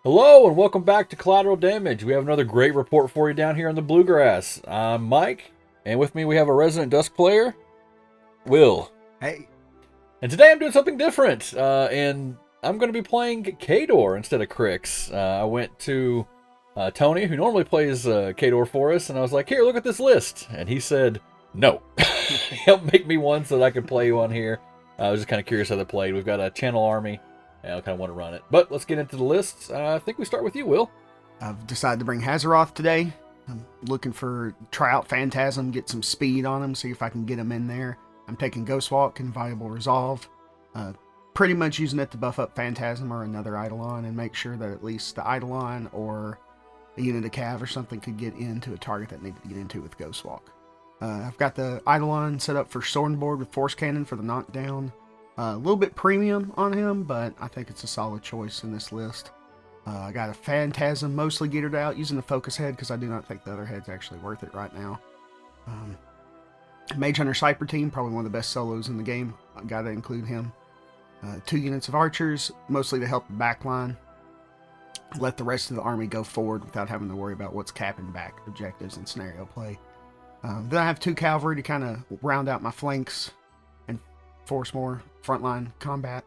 Hello and welcome back to Collateral Damage. We have another great report for you down here in the Bluegrass. I'm Mike, and with me we have a resident Dusk player, Will. Hey. And today I'm doing something different, and I'm going to be playing Khador instead of Crix. I went to Tony, who normally plays Khador for us, and I was like, here, look at this list. And he said, no. Help make me one so that I can play you on here. I was just kind of curious how they played. We've got a channel army. I kind of want to run it. But let's get into the lists. I think we start with you, Will. I've decided to bring Hazaroth today. I'm looking for try out Phantasm, get some speed on him, see if I can get him in there. I'm taking Ghostwalk and Viable Resolve. Pretty much using it to buff up Phantasm or another Eidolon and make sure that at least the Eidolon or a unit of Cav or something could get into a target that needed to get into with Ghostwalk. I've got the Eidolon set up for Swordboard with Force Cannon for the knockdown. A little bit premium on him, but I think it's a solid choice in this list. I got a Phantasm mostly geared out using the Focus Head because I do not think the other head's actually worth it right now. Mage Hunter Cypher Team, probably one of the best solos in the game. I gotta include him. 2 units of archers, mostly to help the backline. Let the rest of the army go forward without having to worry about what's capping back objectives and scenario play. Then I have 2 cavalry to kind of round out my flanks and force more frontline combat.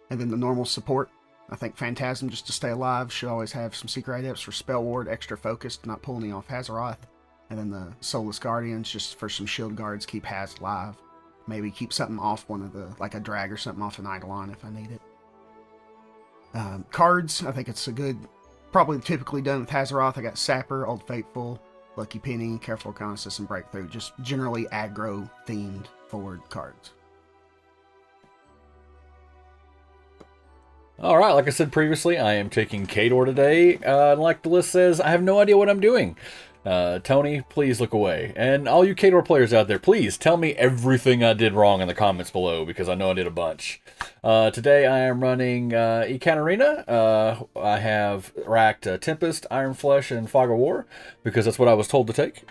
And then the normal support. I think Phantasm, just to stay alive, should always have some Secret Adepts for Spell Ward, extra focused, not pulling off Hazaroth. And then the Soulless Guardians, just for some shield guards, keep Haz alive. Maybe keep something off one of the, like a drag or something off an Eidolon if I need it. Cards, I think it's a good, probably typically done with Hazaroth. I got Sapper, Old Faithful, Lucky Penny, Careful Reconnaissance, and Breakthrough. Just generally aggro-themed forward cards. Alright, like I said previously, I am taking Khador today. Like the list says, I have no idea what I'm doing. Tony, please look away. And all you Khador players out there, please tell me everything I did wrong in the comments below, because I know I did a bunch. Today I am running Ekaterina. I have racked Tempest, Iron Flesh, and Fog of War, because that's what I was told to take.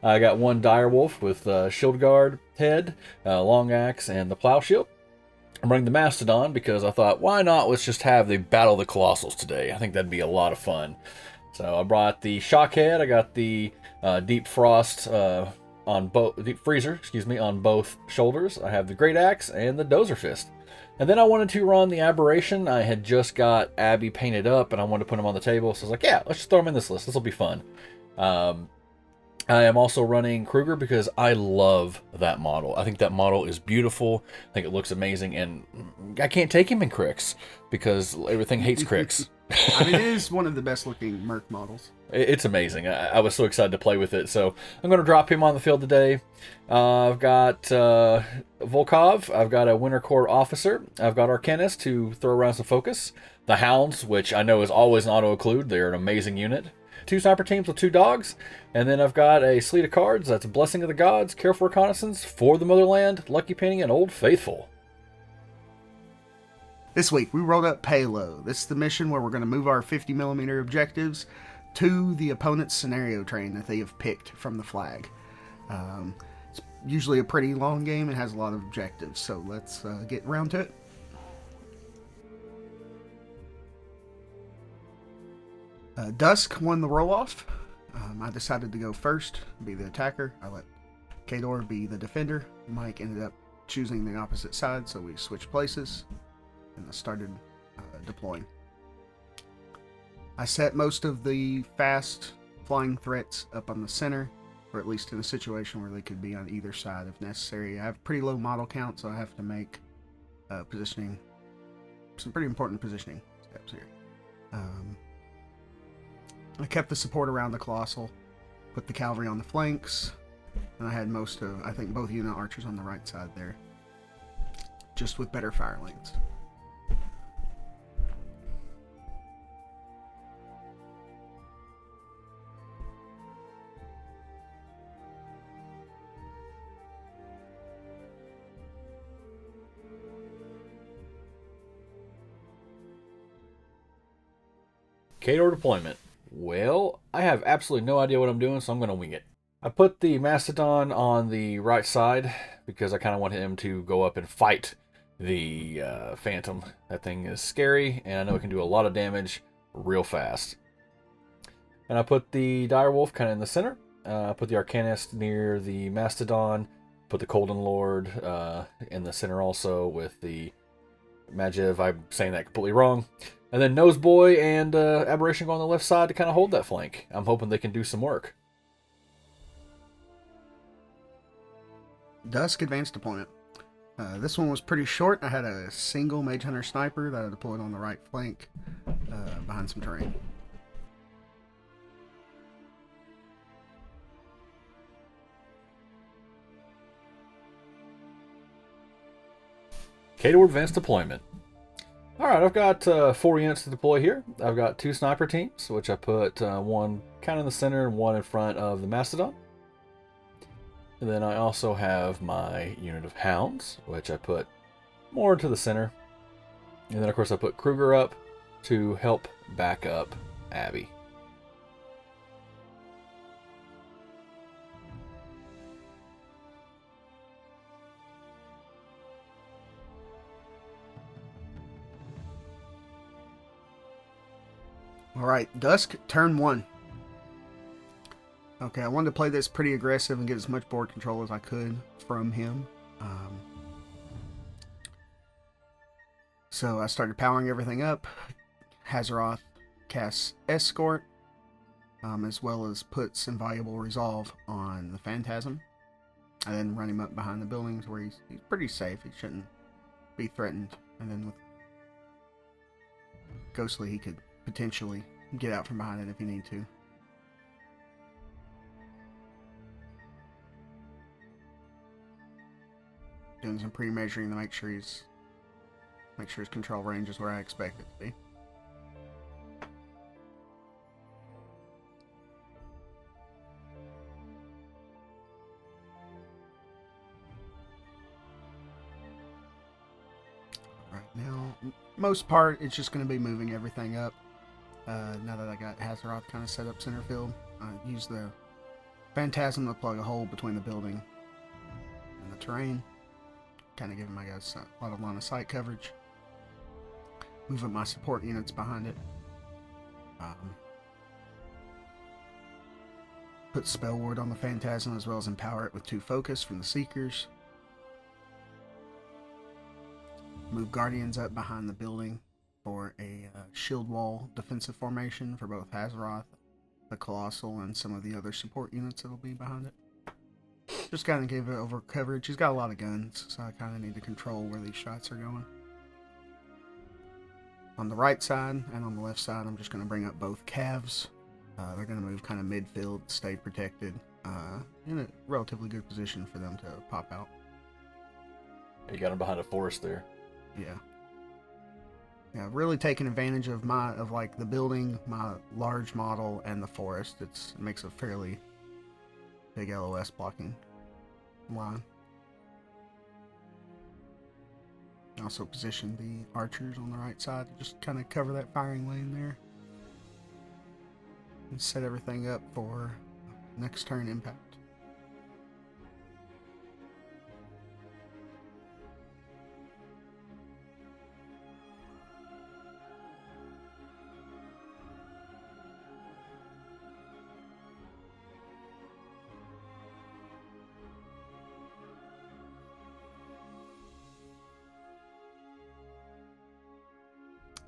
I got 1 Direwolf with Shield Guard, Head, Long Axe, and the Plow Shield. I'm running the Mastodon because I thought, why not? Let's just have the Battle of the Colossals today. I think that'd be a lot of fun. So I brought the Shockhead. I got the Deep Frost on both, Deep Freezer, excuse me, on both shoulders. I have the Great Axe and the Dozer Fist. And then I wanted to run the Aberration. I had just got Abby painted up, and I wanted to put him on the table. So I was like, yeah, let's just throw him in this list. This will be fun. I am also running Kruger because I love that model. I think that model is beautiful. I think it looks amazing, and I can't take him in Crix because everything hates Crix. I mean, it is one of the best looking Merc models. It's amazing. I was so excited to play with it, so I'm going to drop him on the field today. I've got Volkov. I've got a Winter Corps officer. I've got Arcanist to throw around some focus. The Hounds, which I know is always an auto-occlude. They're an amazing unit. 2 sniper teams with 2 dogs, and then I've got a sleeve of cards. That's Blessing of the Gods, Careful Reconnaissance, For the Motherland, Lucky Penny, and Old Faithful. This week we rolled up Payload. This is the mission where we're going to move our 50mm objectives to the opponent's scenario train that they have picked from the flag. It's usually a pretty long game and has a lot of objectives, so let's get round to it. Dusk won the roll-off. I decided to go first, be the attacker. I let Khador be the defender. Mike ended up choosing the opposite side, so we switched places, and I started deploying. I set most of the fast flying threats up on the center, or at least in a situation where they could be on either side if necessary. I have pretty low model count, so I have to make positioning, some pretty important positioning steps here. I kept the support around the Colossal, put the cavalry on the flanks, and I had most of, I think, both unit archers on the right side there, just with better fire lanes. Khador Deployment. Well, I have absolutely no idea what I'm doing, so I'm going to wing it. I put the Mastodon on the right side because I kind of want him to go up and fight the Phantom. That thing is scary, and I know it can do a lot of damage real fast. And I put the Direwolf kind of in the center. Put the Arcanist near the Mastodon. Put the Colden Lord in the center also with the Majiv. I'm saying that completely wrong. And then Noseboy and Aberration go on the left side to kind of hold that flank. I'm hoping they can do some work. Dusk Advanced Deployment. This one was pretty short. I had a single Mage Hunter Sniper that I deployed on the right flank behind some terrain. Khador Advanced Deployment. Alright, I've got 4 units to deploy here. I've got 2 sniper teams, which I put one kind of in the center and one in front of the Mastodon. And then I also have my unit of hounds, which I put more to the center. And then, of course, I put Kruger up to help back up Abby. Alright, Dusk Turn 1. Okay, I wanted to play this pretty aggressive and get as much board control as I could from him. So I started powering everything up. Hazaroth casts Escort, as well as puts Invaluable Resolve on the Phantasm. And then run him up behind the buildings where he's pretty safe. He shouldn't be threatened. And then with Ghostly, he could potentially get out from behind it if you need to. Doing some pre-measuring to make sure his control range is where I expect it to be. Right now, most part, it's just going to be moving everything up. Now that I got Hazaroth kind of set up center field, I use the Phantasm to plug a hole between the building and the terrain. Kind of giving my guys a lot of line of sight coverage. Move up my support units behind it. Put Spell Ward on the Phantasm as well as empower it with 2 focus from the Seekers. Move Guardians up behind the building for a shield wall defensive formation for both Hazaroth, the Colossal, and some of the other support units that will be behind it. Just kind of gave it over coverage. He's got a lot of guns, so I kind of need to control where these shots are going. On the right side and on the left side, I'm just going to bring up both calves. They're going to move kind of midfield, stay protected, in a relatively good position for them to pop out. You got him behind a forest there. Yeah. Yeah, really taking advantage of like the building, my large model, and the forest. It makes a fairly big LOS blocking line. Also position the archers on the right side to just kind of cover that firing lane there. And set everything up for next turn impact.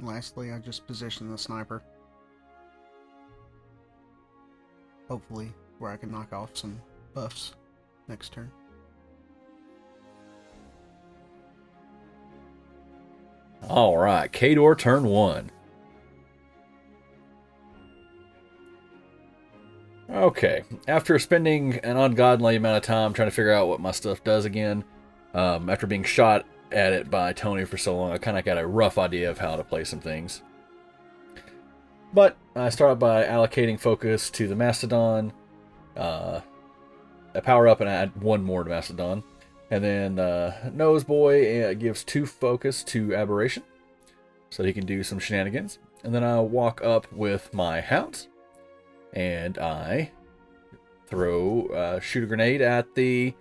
Lastly, I just position the sniper. Hopefully, where I can knock off some buffs next turn. Alright, Khador turn 1. Okay, after spending an ungodly amount of time trying to figure out what my stuff does again, after being shot at it by Tony for so long, I kind of got a rough idea of how to play some things. But I started by allocating focus to the Mastodon, I power up and add 1 more to Mastodon, and then Noseboy gives 2 focus to Aberration, so he can do some shenanigans. And then I walk up with my Hounds, and I shoot a grenade at the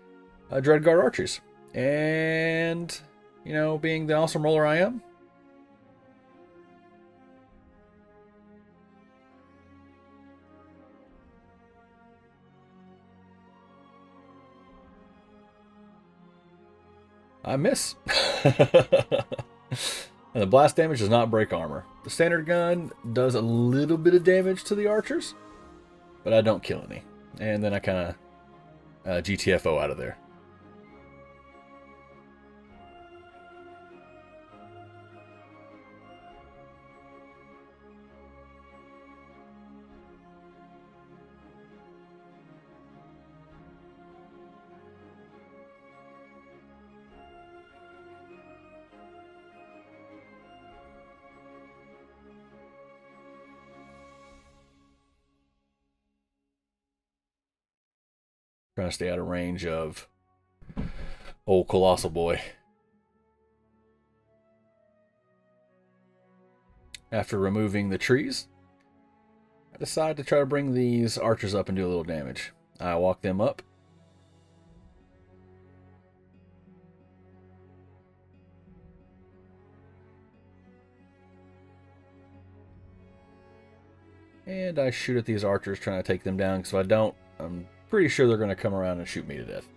Dreadguard archers. And you know, being the awesome roller I am. I miss. And the blast damage does not break armor. The standard gun does a little bit of damage to the archers, but I don't kill any. And then I kind of GTFO out of there. Trying to stay out of range of old Colossal boy. After removing the trees, I decide to try to bring these archers up and do a little damage. I walk them up. And I shoot at these archers trying to take them down, because if I don't, I'm pretty sure they're going to come around and shoot me to death.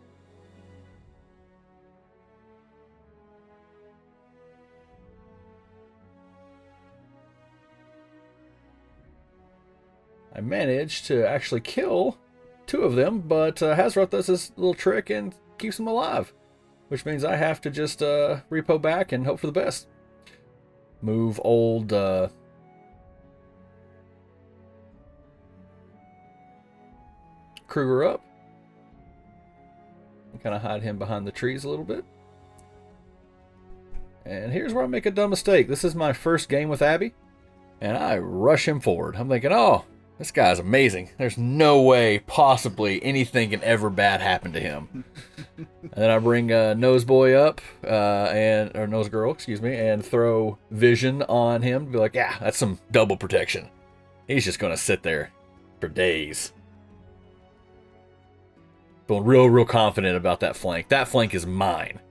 I managed to actually kill 2 of them, but Hazroth does this little trick and keeps them alive, which means I have to just repo back and hope for the best. Move old Kruger up and kind of hide him behind the trees a little bit. And here's where I make a dumb mistake. This is my first game with Abby, and I rush him forward. I'm thinking, oh, this guy's amazing. There's no way possibly anything can ever bad happen to him. And then I bring Nose Boy up, or Nose Girl, excuse me, and throw Vision on him to be like, yeah, that's some double protection. He's just going to sit there for days. Feeling real confident about that flank. That flank is mine.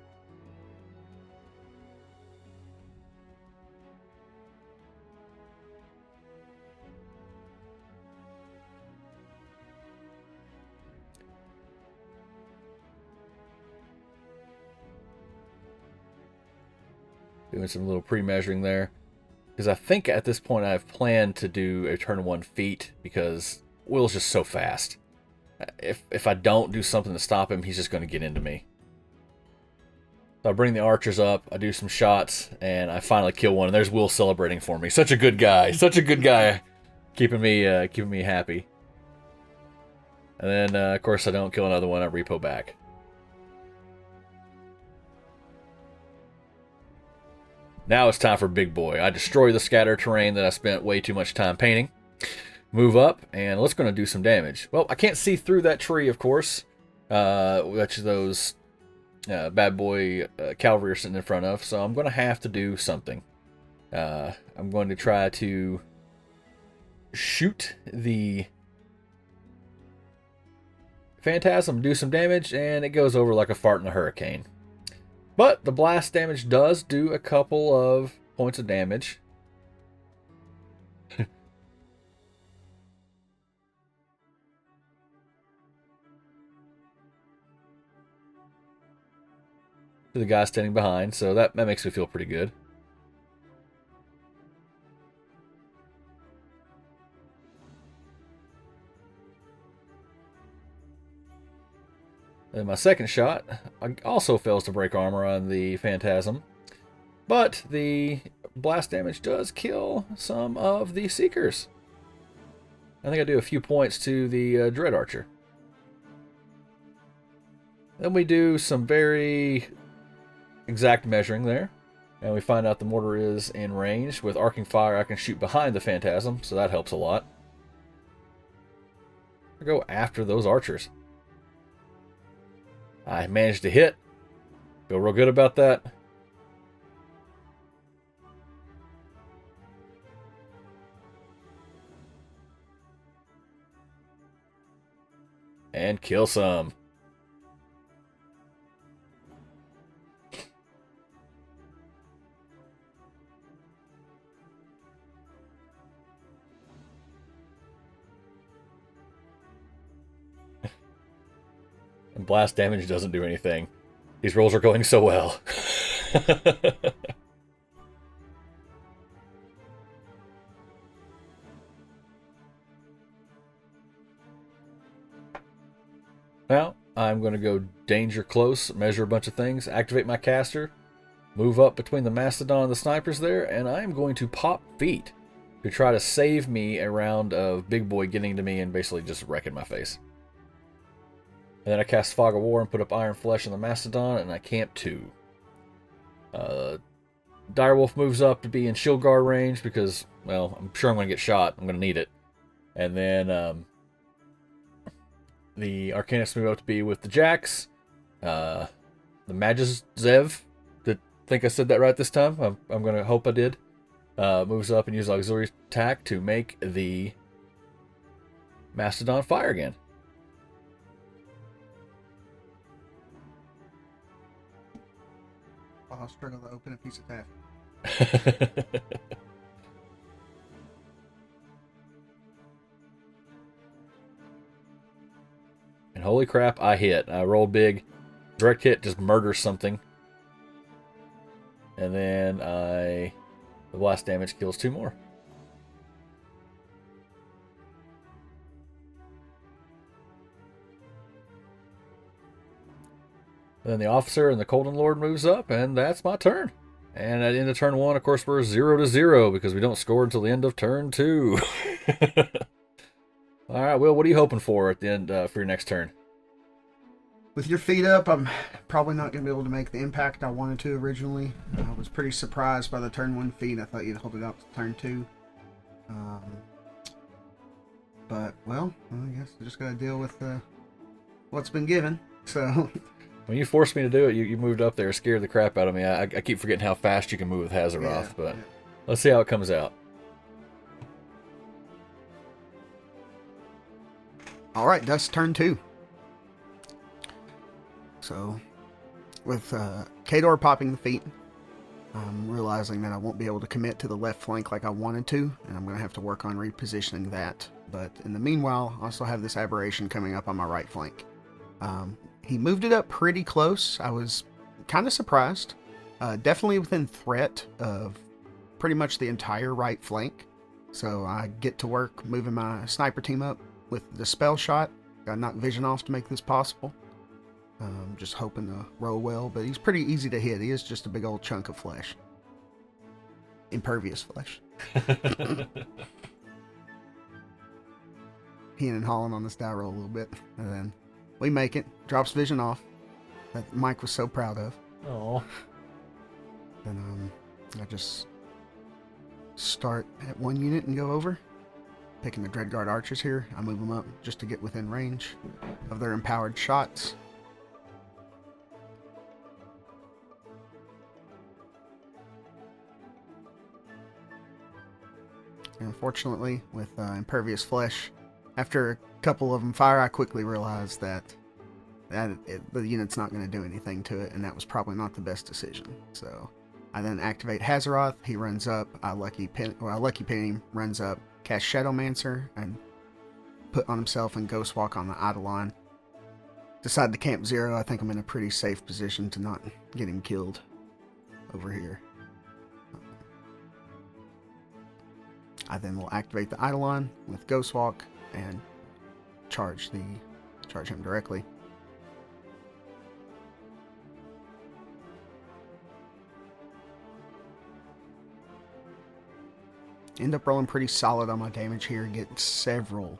Doing some little pre-measuring there. Because I think at this point I've planned to do a turn 1 feat, because Will's just so fast. If I don't do something to stop him, he's just going to get into me. So I bring the archers up, I do some shots, and I finally kill one. And there's Will celebrating for me. Such a good guy. Such a good guy. Keeping me happy. And then, of course, I don't kill another one. I repo back. Now it's time for Big Boy. I destroy the scatter terrain that I spent way too much time painting. Move up, and let's going to do some damage. Well, I can't see through that tree, of course, which those bad boy cavalry are sitting in front of, so I'm going to have to do something. I'm going to try to shoot the Phantasm, do some damage, and it goes over like a fart in a hurricane. But the blast damage does do a couple of points of damage. To the guy standing behind, so that makes me feel pretty good. And my second shot also fails to break armor on the Phantasm, but the blast damage does kill some of the Seekers. I think I do a few points to the Dread Archer. Then we do some very exact measuring there, and we find out the mortar is in range. With arcing fire, I can shoot behind the Phantasm, so that helps a lot. I go after those archers. I managed to hit. Feel real good about that. And kill some. And blast damage doesn't do anything. These rolls are going so well. Now, I'm going to go danger close, measure a bunch of things, activate my caster, move up between the Mastodon and the snipers there, and I'm going to pop feet to try to save me a round of Big Boy getting to me and basically just wrecking my face. And then I cast Fog of War and put up Iron Flesh on the Mastodon, and I camp 2. Direwolf moves up to be in shield guard range because, well, I'm sure I'm going to get shot. I'm going to need it. And then the Arcanists move up to be with the Jacks. The Magus Zev, I think I said that right this time. I'm going to hope I did. Moves up and uses auxiliary attack to make the Mastodon fire again. I'll struggle to open a piece of taffy. And holy crap, I hit. I rolled big. Direct hit just murders something. And then the blast damage kills 2 more. And then the officer and the Colden Lord moves up, and that's my turn. And at the end of turn 1, of course, we're 0-0 because we don't score until the end of turn 2. All right, Will, what are you hoping for at the end for your next turn? With your feet up, I'm probably not going to be able to make the impact I wanted to originally. I was pretty surprised by the turn 1 feat. I thought you'd hold it up to turn 2. But, well, I guess I just got to deal with what's been given. So... When you forced me to do it, you moved up there, scared the crap out of me. I keep forgetting how fast you can move with Hazaroth, but let's see how it comes out. All right, Dusk turn 2. So, with Khador popping the feet, I'm realizing that I won't be able to commit to the left flank like I wanted to, and I'm going to have to work on repositioning that. But in the meanwhile, I also have this aberration coming up on my right flank. He moved it up pretty close. I was kind of surprised. Definitely within threat of pretty much the entire right flank. So I get to work moving my sniper team up with the spell shot. Got to knock vision off to make this possible. Just hoping to roll well, but he's pretty easy to hit. He is just a big old chunk of flesh. Impervious flesh. Peeing and hauling on this die roll a little bit, and then we make it. Drops vision off. That Mike was so proud of. Oh. Then I just start at 1 unit and go over. Picking the Dreadguard archers here. I move them up just to get within range of their empowered shots. And unfortunately, with impervious flesh, after a couple of them fire, I quickly realized that the unit's not going to do anything to it, and that was probably not the best decision. So I then activate Hazaroth. He runs up. I lucky pin him, runs up, cast Shadowmancer, and put on himself and Ghostwalk on the Eidolon. Decide to camp 0. I think I'm in a pretty safe position to not get him killed over here. I then will activate the Eidolon with Ghostwalk and charge him directly. End up rolling pretty solid on my damage here, getting several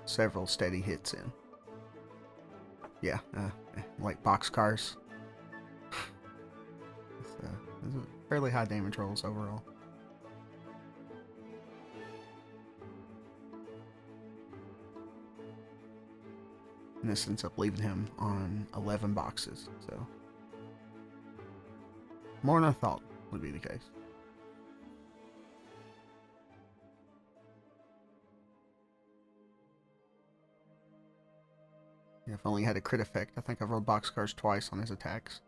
steady hits in. Yeah, like boxcars. It's fairly high damage rolls overall. And this ends up leaving him on 11 boxes, so more than I thought would be the case. Yeah, if only he had a crit effect. I think I've rolled boxcars twice on his attacks.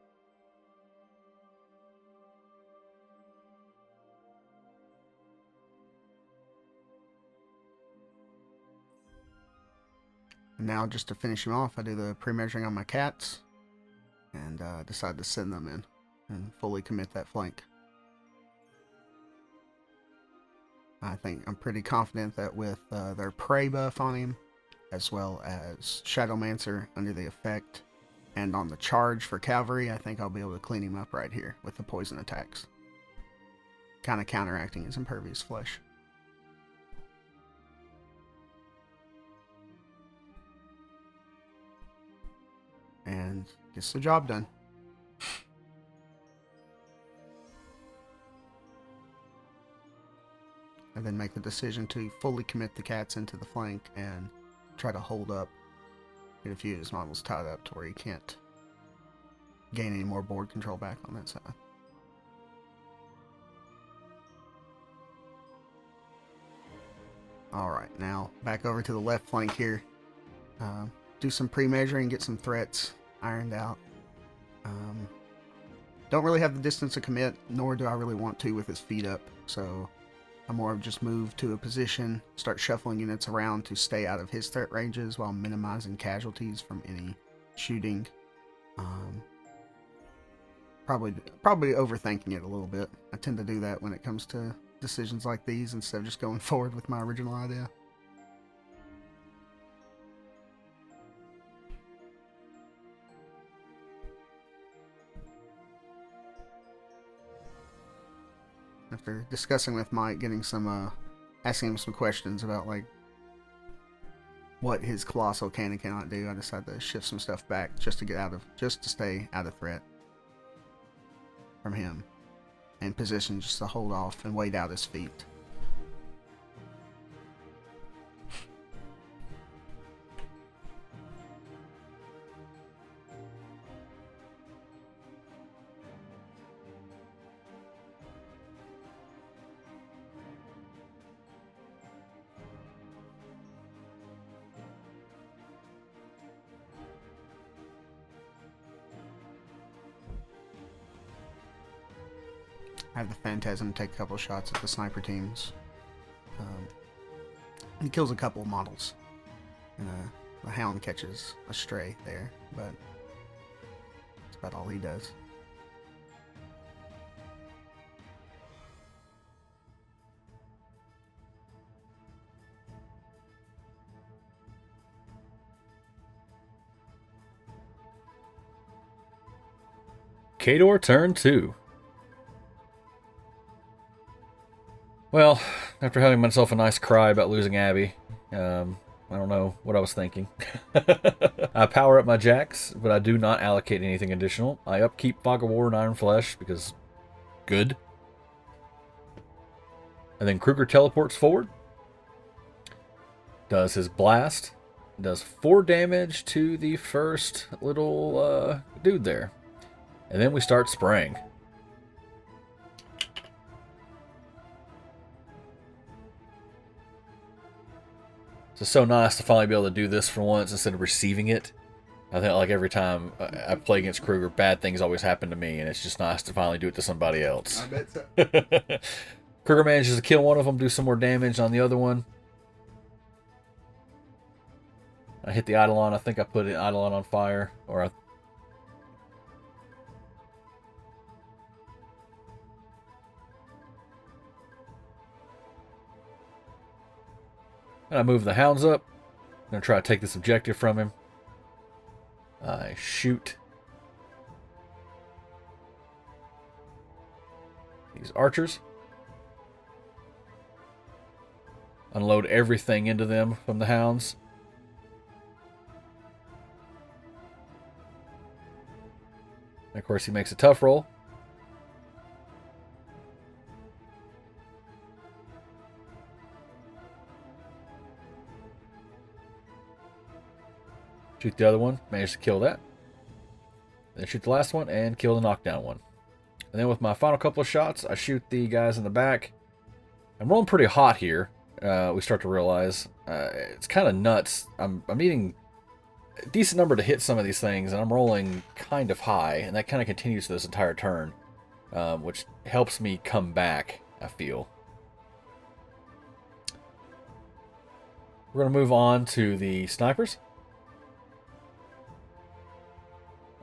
Now, just to finish him off, I do the pre-measuring on my cats and decide to send them in and fully commit that flank. I think I'm pretty confident that with their prey buff on him, as well as Shadowmancer under the effect, and on the charge for cavalry, I think I'll be able to clean him up right here with the poison attacks. Kind of counteracting his impervious flesh. And gets the job done. And then make the decision to fully commit the cats into the flank and try to hold up. Get a few of his models tied up to where he can't gain any more board control back on that side. Alright, now back over to the left flank here. Do some pre-measuring, get some threats ironed out. Don't really have the distance to commit, nor do I really want to with his feet up, so I'm more of just move to a position, start shuffling units around to stay out of his threat ranges while minimizing casualties from any shooting. Probably overthinking it a little bit. I tend to do that when it comes to decisions like these instead of just going forward with my original idea. After discussing with Mike, asking him some questions about like what his Colossal can and cannot do, I decided to shift some stuff back just to stay out of threat from him, and position just to hold off and wait out his feet. I have the Phantasm take a couple shots at the sniper teams. He kills a couple of models. And the Hound catches a stray there, but that's about all he does. Khador turn 2. Well, after having myself a nice cry about losing Abby, I don't know what I was thinking. I power up my jacks, but I do not allocate anything additional. I upkeep Fog of War and Iron Flesh because good. And then Kruger teleports forward. Does his blast. Does 4 damage to the first little dude there. And then we start spraying. It's so nice to finally be able to do this for once instead of receiving it. I think like every time I play against Kruger, bad things always happen to me, and it's just nice to finally do it to somebody else. I bet so. Kruger manages to kill one of them, do some more damage on the other one. I hit the Eidolon. I think I put an Eidolon on fire, or and I move the hounds up. I'm going to try to take this objective from him. I shoot these archers. Unload everything into them from the hounds. And of course, he makes a tough roll. Shoot the other one, manage to kill that. Then shoot the last one and kill the knockdown one. And then with my final couple of shots, I shoot the guys in the back. I'm rolling pretty hot here. We start to realize it's kind of nuts. I'm needing a decent number to hit some of these things, and I'm rolling kind of high, and that kind of continues this entire turn, which helps me come back, I feel. We're going to move on to the snipers.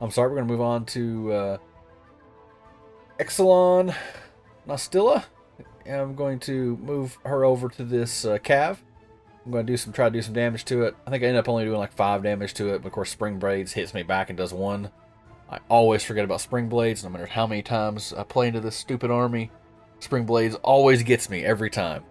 I'm sorry, we're going to move on to Exelon Nostilla. And I'm going to move her over to this cav. I'm going to try to do some damage to it. I think I ended up only doing like 5 damage to it, but of course Spring Blades hits me back and does 1. I always forget about Spring Blades, no matter how many times I play into this stupid army. Spring Blades always gets me every time.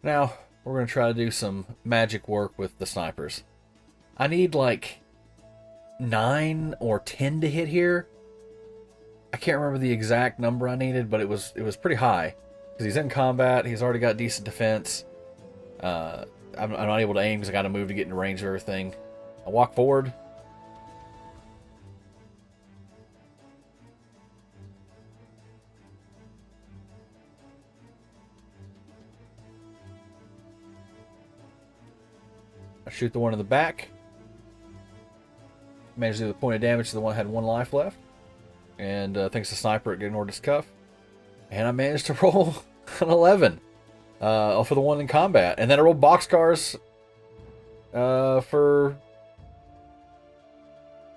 Now, we're going to try to do some magic work with the snipers. I need like 9 or 10 to hit here. I can't remember the exact number I needed, but it was pretty high. Because he's in combat, he's already got decent defense. I'm not able to aim because I got to move to get in range of everything. I walk forward. I shoot the one in the back. Managed to do the point of damage to the one that had 1 life left. And thanks to Sniper, it ignored his cuff. And I managed to roll an 11 for the one in combat. And then I rolled boxcars to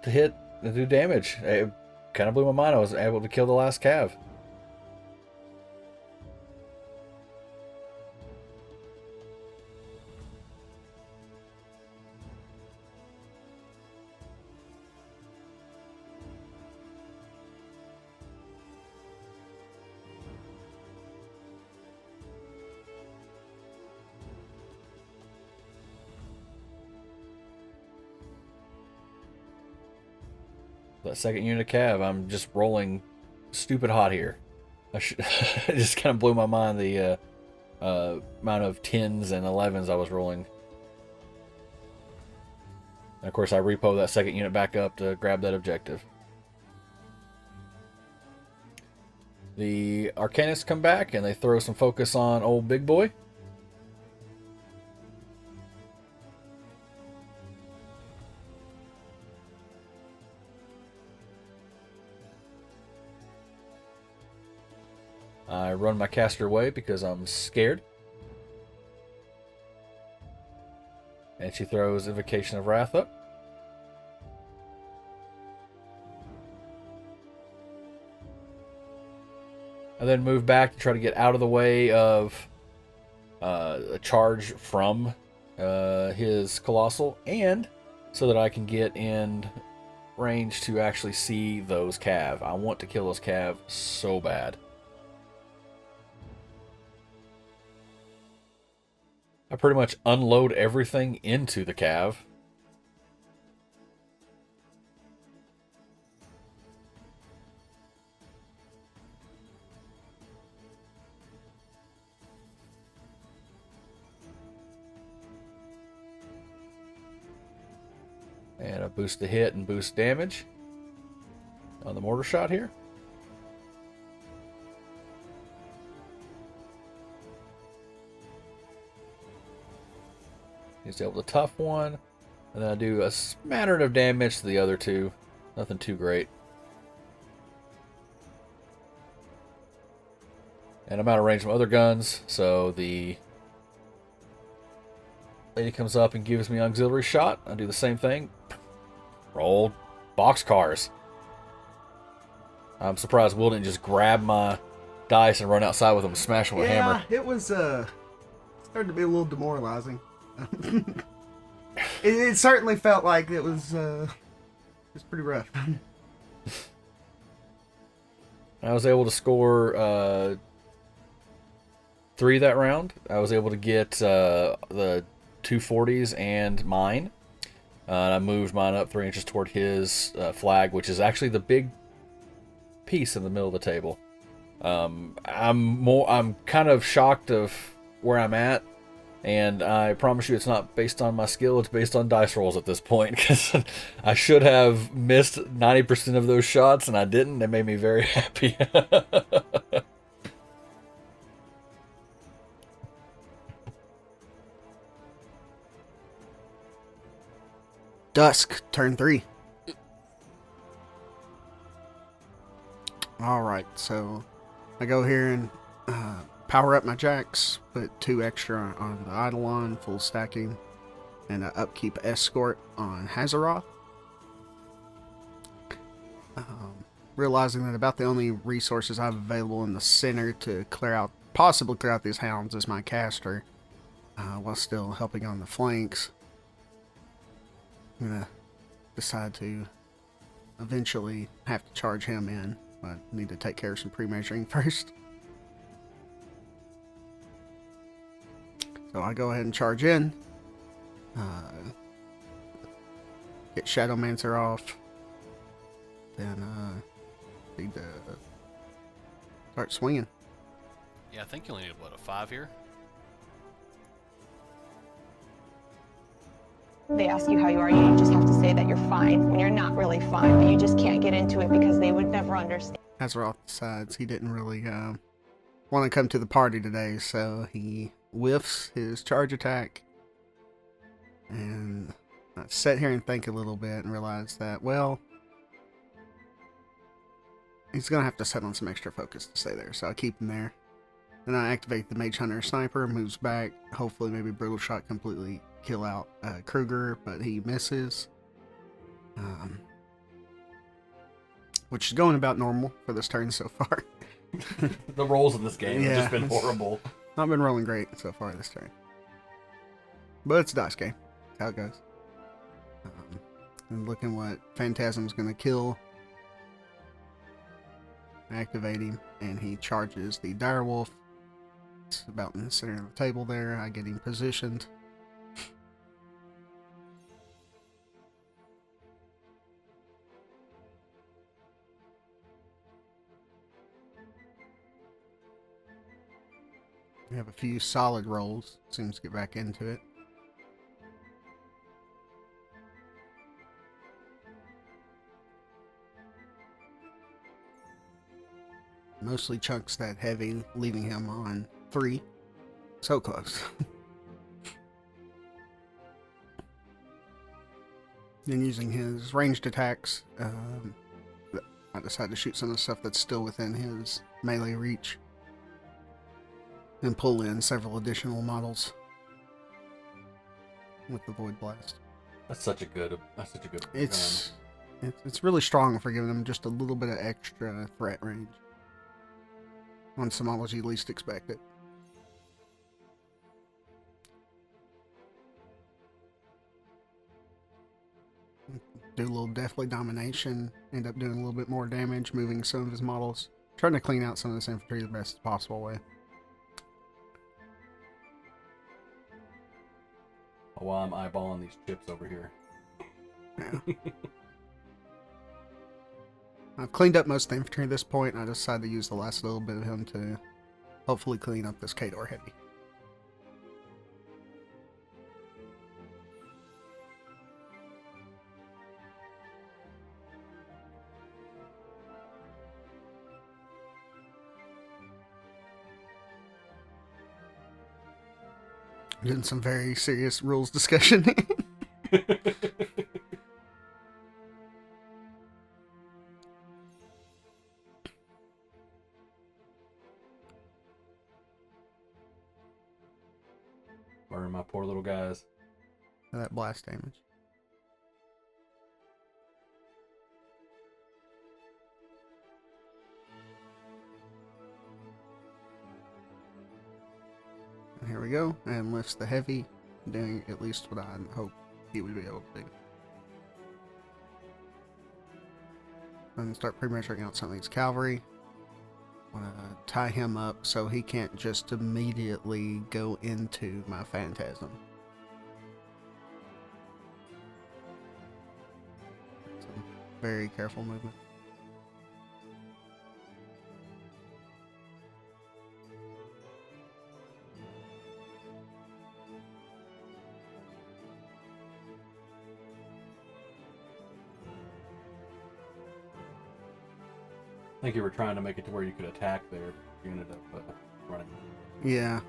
hit, to do damage. It kind of blew my mind. I was able to kill the last cav. That second unit of cav, I'm just rolling stupid hot here. It just kind of blew my mind, the amount of 10s and 11s I was rolling. And of course I repo that second unit back up to grab that objective. The Arcanists come back and they throw some focus on old big boy. I run my caster away because I'm scared. And she throws Invocation of Wrath up. I then move back to try to get out of the way of a charge from his Colossal, and so that I can get in range to actually see those cav. I want to kill those cav so bad. I pretty much unload everything into the cav. And I boost the hit and boost damage on the mortar shot here. He's dealt with a tough one. And then I do a smattering of damage to the other two. Nothing too great. And I'm out of range from other guns, so the lady comes up and gives me auxiliary shot. I do the same thing. Roll boxcars. I'm surprised Will didn't just grab my dice and run outside with them and smash them with a hammer. Yeah, it was started to be a little demoralizing. It certainly felt like it was pretty rough. I was able to score 3 that round. I was able to get the 240s and mine. And I moved mine up 3 inches toward his flag, which is actually the big piece in the middle of the table. I'm kind of shocked of where I'm at. And I promise you it's not based on my skill, it's based on dice rolls at this point. Because I should have missed 90% of those shots, and I didn't. It made me very happy. Dusk, turn 3. Alright, so I go here and power up my jacks, put 2 extra on the Eidolon, full stacking, and an upkeep escort on Hazaroth. Realizing that about the only resources I have available in the center to possibly clear out these hounds is my caster, while still helping on the flanks. I'm gonna decide to eventually have to charge him in, but need to take care of some pre-measuring first. So I go ahead and charge in, get Shadowmancer off, then need to start swinging. Yeah, I think you only need, what, a 5 here? They ask you how you are, you just have to say that you're fine when you're not really fine, but you just can't get into it because they would never understand. Hazaroth decides he didn't really want to come to the party today, so he whiffs his charge attack. And I sat here and think a little bit and realize that, well, he's going to have to set on some extra focus to stay there, so I keep him there. Then I activate the Mage Hunter Sniper, moves back, hopefully maybe Brutal Shot completely kill out Kruger, but he misses. Which is going about normal for this turn so far. The rolls in this game have just been horrible. Not been rolling great so far this turn. But it's a dice game. That's how it goes. And looking what Phantasm's going to kill. Activate him, and he charges the Direwolf. It's about in the center of the table there. I get him positioned. We have a few solid rolls. Seems to get back into it. Mostly chunks that heavy, leaving him on 3. So close. Then using his ranged attacks, I decided to shoot some of the stuff that's still within his melee reach. And pull in several additional models with the Void Blast. That's such a good. It's really strong for giving them just a little bit of extra threat range on some models you least expect it. Do a little Deathly Domination, end up doing a little bit more damage, moving some of his models, trying to clean out some of this infantry the best possible way. While I'm eyeballing these chips over here. Yeah. I've cleaned up most of the infantry at this point, and I decided to use the last little bit of him to hopefully clean up this Khador heavy. Getting some very serious rules discussion. Burn my poor little guys. That blast damage. And here we go, and lifts the heavy, doing at least what I hope he would be able to do. And start pre-measuring out some of these cavalry. Want to tie him up so he can't just immediately go into my Phantasm. Some very careful movement. I think you were trying to make it to where you could attack there. You ended up running. Yeah.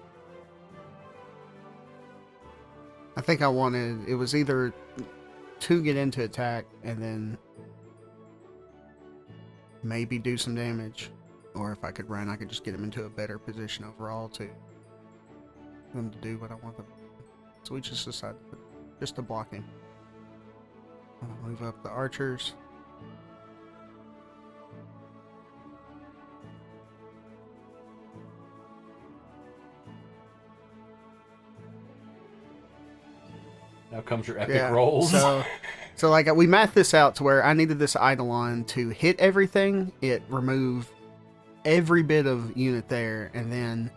I think I wanted, it was either to get into attack and then maybe do some damage. Or if I could run, I could just get him into a better position overall to them to do what I want them. So we just decided just to block him. I'll move up the archers. Now comes your epic rolls. So like we mathed this out to where I needed this Eidolon to hit everything, it remove every bit of unit there, and then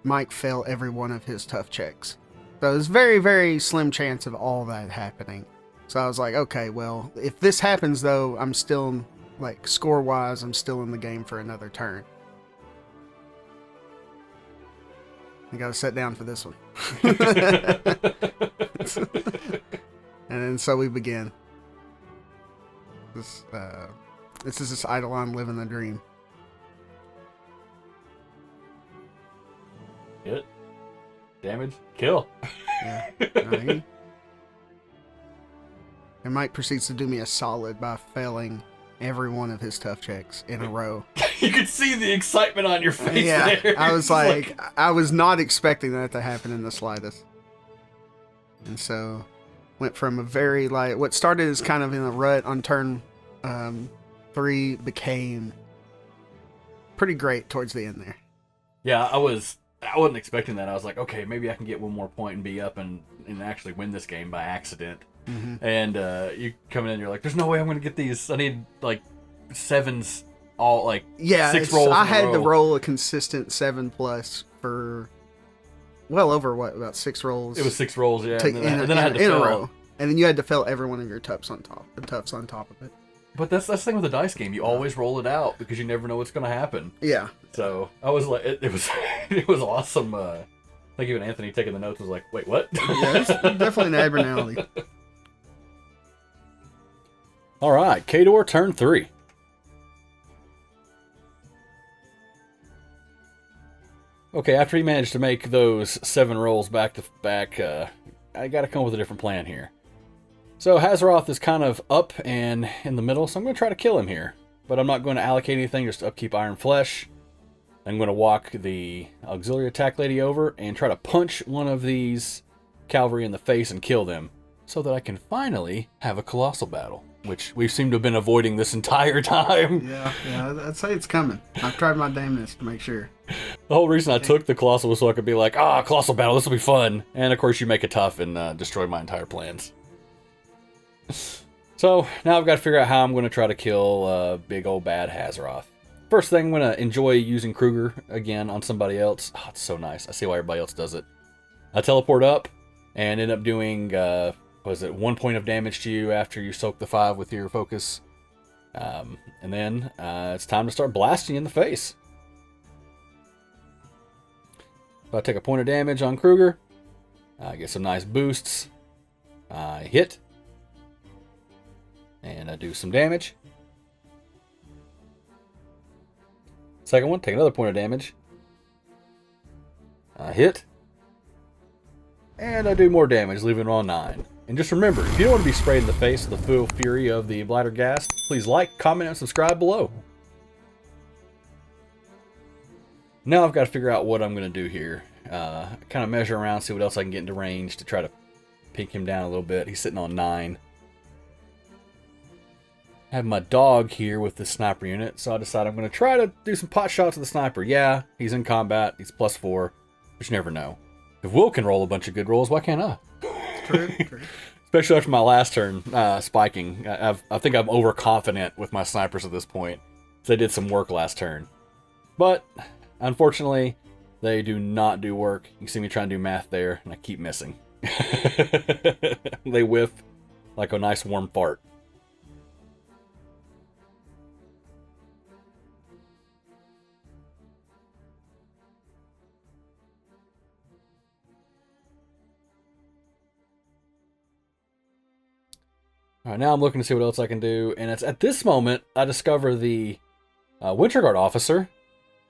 Mike fail every one of his tough checks. So there's very, very slim chance of all that happening. So I was like, okay, well, if this happens though, I'm still, like, score-wise, I'm still in the game for another turn. I gotta sit down for this one. And then so we begin. This is this Eidolon living the dream. Hit. Damage. Kill. Yeah. Right. And Mike proceeds to do me a solid by failing every one of his tough checks in a row. You could see the excitement on your face there. I was like, I was not expecting that to happen in the slightest. And so, went from a very, like, what started as kind of in a rut on turn 3 became pretty great towards the end there. Yeah, I wasn't expecting that. I was like, okay, maybe I can get one more point and be up and actually win this game by accident. Mm-hmm. And you come in and you're like, there's no way I'm going to get these. I need, like, 7s, all, like, 6 rolls I in a had row. to roll a consistent 7+ for well over, about 6 rolls? It was 6 rolls, yeah. And then I had to fail. a row. And then you had to fail every one of your toughs on top of it. But that's the thing with the dice game. You always roll it out because you never know what's going to happen. Yeah. So I was like, it was it was awesome. I think even Anthony taking the notes was like, wait, what? Yeah, it's definitely an abnormality. All right, Khador turn 3. Okay, after he managed to make those 7 rolls back to back, I got to come up with a different plan here. So Hazaroth is kind of up and in the middle, so I'm going to try to kill him here. But I'm not going to allocate anything, just upkeep Iron Flesh. I'm going to walk the auxiliary attack lady over and try to punch one of these cavalry in the face and kill them, so that I can finally have a colossal battle, which we seem to have been avoiding this entire time. Yeah, I'd say it's coming. I've tried my damnedest to make sure. The whole reason I took the colossal was so I could be like, colossal battle, this will be fun. And of course you make it tough and destroy my entire plans. So now I've got to figure out how I'm going to try to kill big old bad Hazaroth. First thing, I'm going to enjoy using Kruger again on somebody else. Oh, it's so nice. I see why everybody else does it. I teleport up and end up doing, 1 point of damage to you after you soak the 5 with your focus. And then it's time to start blasting you in the face. So I take a point of damage on Kruger. I get some nice boosts. I hit. And I do some damage. Second one, take another point of damage. I hit. And I do more damage, leaving it on 9. And just remember, if you don't want to be sprayed in the face with the full fury of the bladder gas, please like, comment, and subscribe below. Now I've got to figure out what I'm going to do here. Kind of measure around, see what else I can get into range to try to pink him down a little bit. He's sitting on 9. I have my dog here with the sniper unit, so I decide I'm going to try to do some pot shots with the sniper. Yeah, he's in combat, he's +4, but you never know. If Will can roll a bunch of good rolls, why can't I? True. Especially after my last turn spiking. I think I'm overconfident with my snipers at this point. They did some work last turn. But, unfortunately, they do not do work. You can see me trying to do math there, and I keep missing. They whiff like a nice warm fart. All right, now I'm looking to see what else I can do, and it's at this moment I discover the Winter Guard officer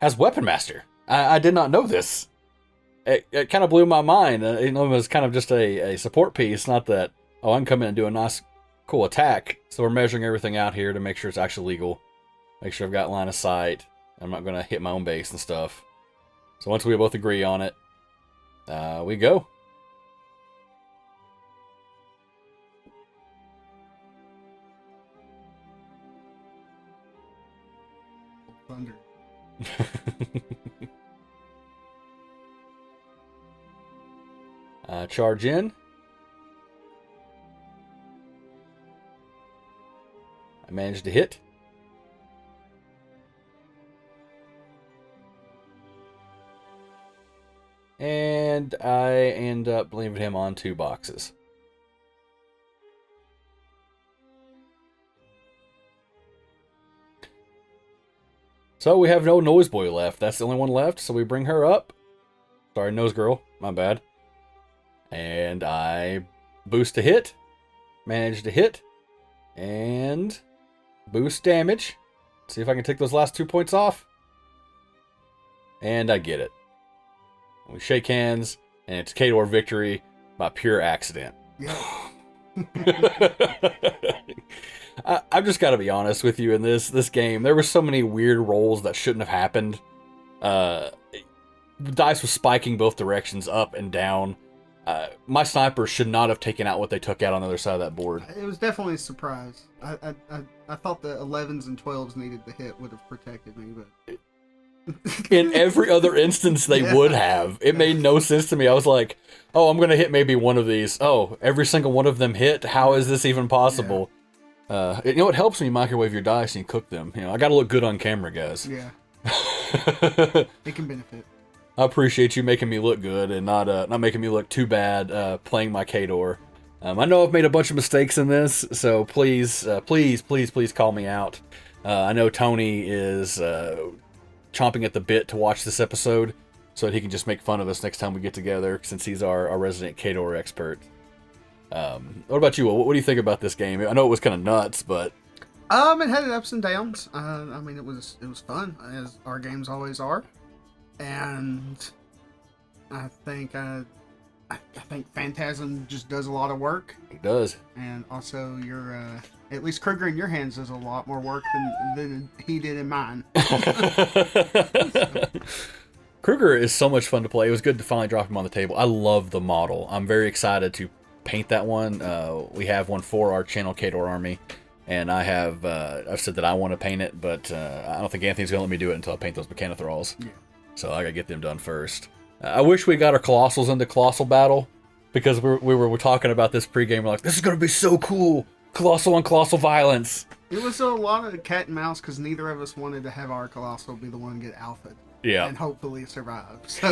has Weapon Master. I did not know this. It kind of blew my mind. It was kind of just a support piece, not that, I can come in and do a nice Cool, attack. So we're measuring everything out here to make sure it's actually legal. Make sure I've got line of sight. I'm not going to hit my own base and stuff. So once we both agree on it, we go. Thunder. Charge in. I managed to hit. And I end up leaving him on 2 boxes. So we have no Nose Boy left. That's the only one left, so we bring her up. Sorry, Nose Girl. My bad. And I boost a hit. Manage to hit. And boost damage. See if I can take those last 2 points off. And I get it. We shake hands, and it's Khador victory by pure accident. Yeah. I've just got to be honest with you. In this game, there were so many weird rolls that shouldn't have happened. The dice was spiking both directions, up and down. My sniper should not have taken out what they took out on the other side of that board. It was definitely a surprise. I thought the 11s and 12s needed the hit would have protected me, but in every other instance they would have. It made no sense to me. I was like, oh, I'm going to hit maybe one of these. Oh, every single one of them hit? How is this even possible? You know, it helps when you microwave your dice and you cook them. You know, I got to look good on camera, guys. Yeah. It can benefit. I appreciate you making me look good and not making me look too bad playing my Khador. I know I've made a bunch of mistakes in this, so please call me out. I know Tony is chomping at the bit to watch this episode so that he can just make fun of us next time we get together, since he's our resident Khador expert. What about you? What do you think about this game? I know it was kind of nuts, but it had its ups and downs. I mean, it was fun, as our games always are, and I think Phantasm just does a lot of work. It does, and also your at least Kruger in your hands does a lot more work than he did in mine. Kruger is so much fun to play. It was good to finally drop him on the table. I love the model. I'm very excited to paint that one. We have one for our channel Khador Army, and I've said that I want to paint it, but I don't think Anthony's gonna let me do it until I paint those Mechanothralls. Yeah. So I gotta get them done first. I wish we got our Colossals into Colossal battle, because we were talking about this pregame. We're like, this is gonna be so cool. Colossal on Colossal violence. It was a lot of cat and mouse because neither of us wanted to have our Colossal be the one to get alpha. Yeah. And hopefully survive. So.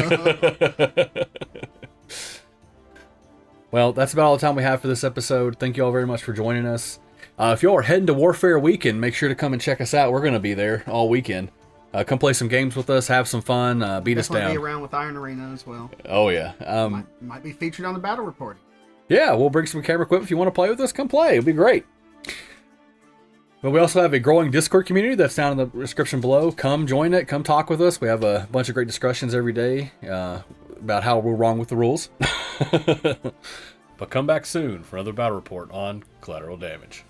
Well, that's about all the time we have for this episode. Thank you all very much for joining us. If y'all are heading to Warfare Weekend, make sure to come and check us out. We're going to be there all weekend. Come play some games with us, have some fun, beat us down. Be around with Iron Arena as well. Oh, yeah. Might be featured on the battle reporting. Yeah, we'll bring some camera equipment. If you want to play with us, come play. It'll be great. But we also have a growing Discord community that's down in the description below. Come join it. Come talk with us. We have a bunch of great discussions every day about how we're wrong with the rules. But come back soon for another battle report on Collateral Damage.